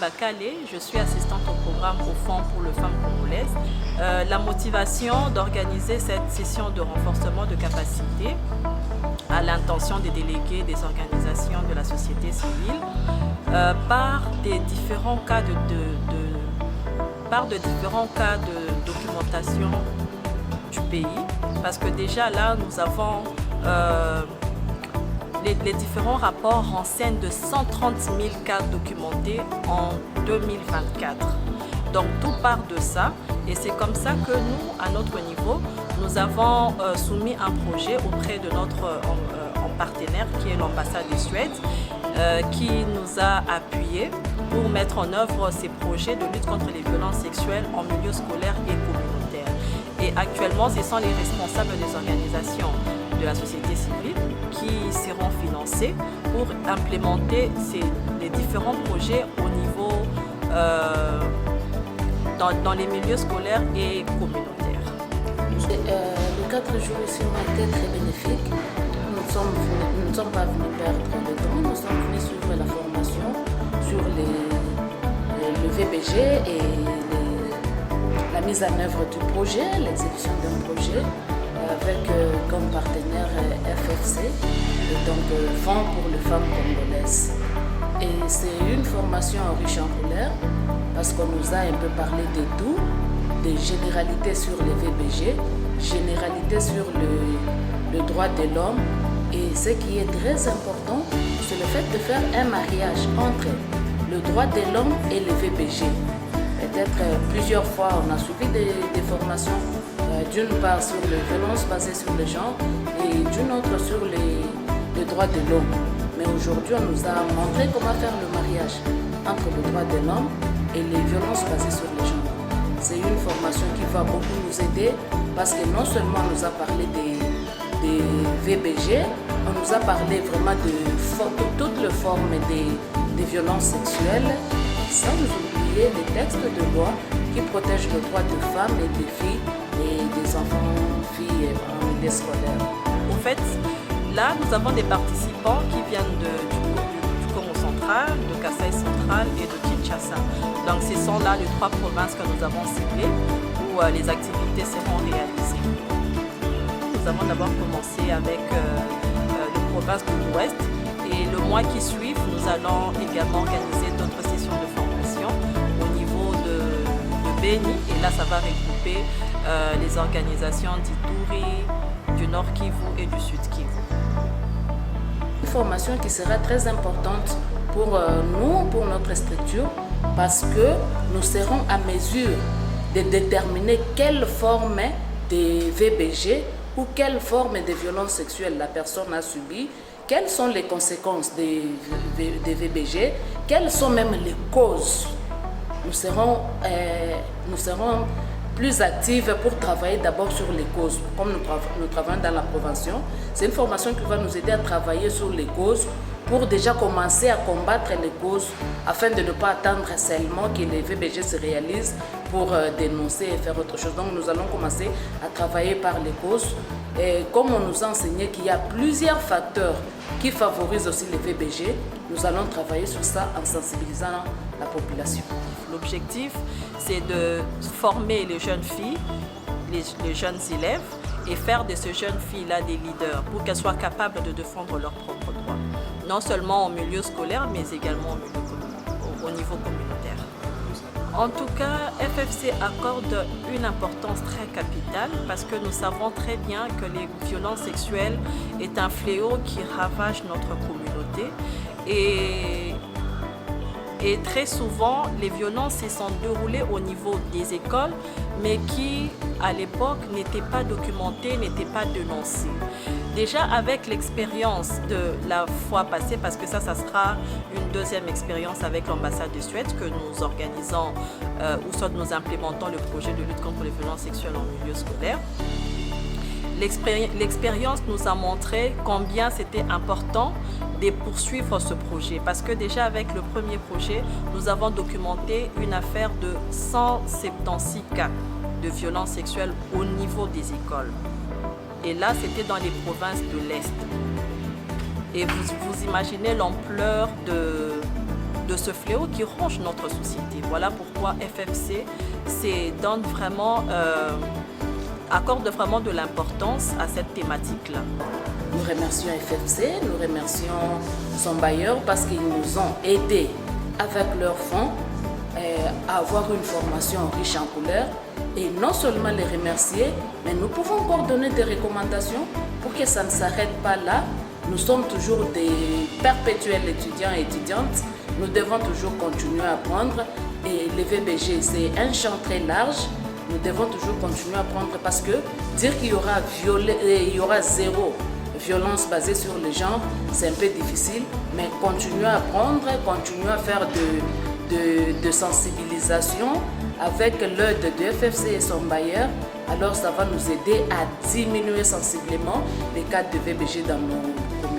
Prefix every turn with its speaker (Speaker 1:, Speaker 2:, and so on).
Speaker 1: Bakale, je suis assistante au programme au Fonds pour les femmes congolaises. La motivation d'organiser cette session de renforcement de capacité à l'intention des délégués des organisations de la société civile par de différents cas de documentation du pays, parce que déjà là nous avons les différents rapports renseignent de 130 000 cas documentés en 2024. Donc tout part de ça et c'est comme ça que nous, à notre niveau, nous avons soumis un projet auprès de notre partenaire qui est l'ambassade de Suède qui nous a appuyés pour mettre en œuvre ces projets de lutte contre les violences sexuelles en milieu scolaire et communautaire. Et actuellement, ce sont les responsables des organisations de la société civile qui seront financés pour implémenter les différents projets au niveau dans les milieux scolaires et communautaires.
Speaker 2: Le 4 jours ici ont été très bénéfiques. Nous ne sommes pas venus perdre de temps, nous sommes venus suivre la formation sur le VBG et la mise en œuvre du projet, l'exécution d'un projet avec comme partenaire FFC, et donc Fonds pour les femmes congolaises. Et c'est une formation riche en couleurs parce qu'on nous a un peu parlé de tout, des généralités sur les VBG, généralités sur le droit de l'homme. Et ce qui est très important, c'est le fait de faire un mariage entre le droit de l'homme et le VBG. Peut-être plusieurs fois, on a suivi des formations, d'une part sur les violences basées sur le genre et d'une autre sur les droits de l'homme. Mais aujourd'hui, on nous a montré comment faire le mariage entre le droit de l'homme et les violences basées sur le genre. C'est une formation qui va beaucoup nous aider parce que non seulement on nous a parlé des VBG, on nous a parlé vraiment de toutes les formes des violences sexuelles, sans oublier les textes de loi qui protègent les droits des femmes et des filles et des enfants, filles en milieu scolaire.
Speaker 1: En fait, là, nous avons des participants qui viennent du Congo central, de Kasaï central et de Kinshasa. Donc, ce sont là les trois provinces que nous avons ciblées où les activités seront réalisées. Nous avons d'abord commencé avec les provinces de l'Ouest et le mois qui suit, nous allons également organiser d'autres sessions de formation au niveau de Beni et là ça va regrouper les organisations d'Ituri, du Nord Kivu et du Sud Kivu.
Speaker 2: Une formation qui sera très importante pour nous, pour notre structure, parce que nous serons à mesure de déterminer quelle forme de VBG ou quelle forme de violence sexuelle la personne a subie, quelles sont les conséquences des VBG, quelles sont même les causes. Nous serons plus actifs pour travailler d'abord sur les causes. Comme nous travaillons dans la prévention, c'est une formation qui va nous aider à travailler sur les causes pour déjà commencer à combattre les causes afin de ne pas attendre seulement que les VBG se réalisent pour dénoncer et faire autre chose. Donc nous allons commencer à travailler par les causes. Et comme on nous a enseigné qu'il y a plusieurs facteurs qui favorisent aussi les VBG, nous allons travailler sur ça en sensibilisant la population.
Speaker 1: L'objectif, c'est de former les jeunes filles, les jeunes élèves et faire de ces jeunes filles-là des leaders pour qu'elles soient capables de défendre leurs propres droits. Non seulement au milieu scolaire, mais également au niveau communautaire. En tout cas, FFC accorde une importance très capitale parce que nous savons très bien que les violences sexuelles est un fléau qui ravage notre communauté et très souvent, les violences se sont déroulées au niveau des écoles, mais qui, à l'époque, n'étaient pas documentées, n'étaient pas dénoncées. Déjà, avec l'expérience de la fois passée, parce que ça sera une deuxième expérience avec l'ambassade de Suède que nous organisons, où soit nous implémentons le projet de lutte contre les violences sexuelles en milieu scolaire. L'expérience nous a montré combien c'était important de poursuivre ce projet parce que déjà avec le premier projet, nous avons documenté une affaire de 176 cas de violences sexuelles au niveau des écoles. Et là, c'était dans les provinces de l'Est. Et vous imaginez l'ampleur de de ce fléau qui ronge notre société. Voilà pourquoi FFC accorde vraiment de l'importance à cette thématique-là.
Speaker 2: Nous remercions FFC, nous remercions son bailleur parce qu'ils nous ont aidés avec leurs fonds à avoir une formation riche en couleurs. Et non seulement les remercier, mais nous pouvons encore donner des recommandations pour que ça ne s'arrête pas là. Nous sommes toujours des perpétuels étudiants et étudiantes. Nous devons toujours continuer à apprendre. Et le VBG, c'est un champ très large. Nous devons toujours continuer à apprendre parce que dire qu'il y aura zéro violence basée sur le genre, c'est un peu difficile. Mais continuer à apprendre, continuer à faire de sensibilisation avec l'aide de FFC et son bailleur, alors ça va nous aider à diminuer sensiblement les cas de VBG dans nos communautés.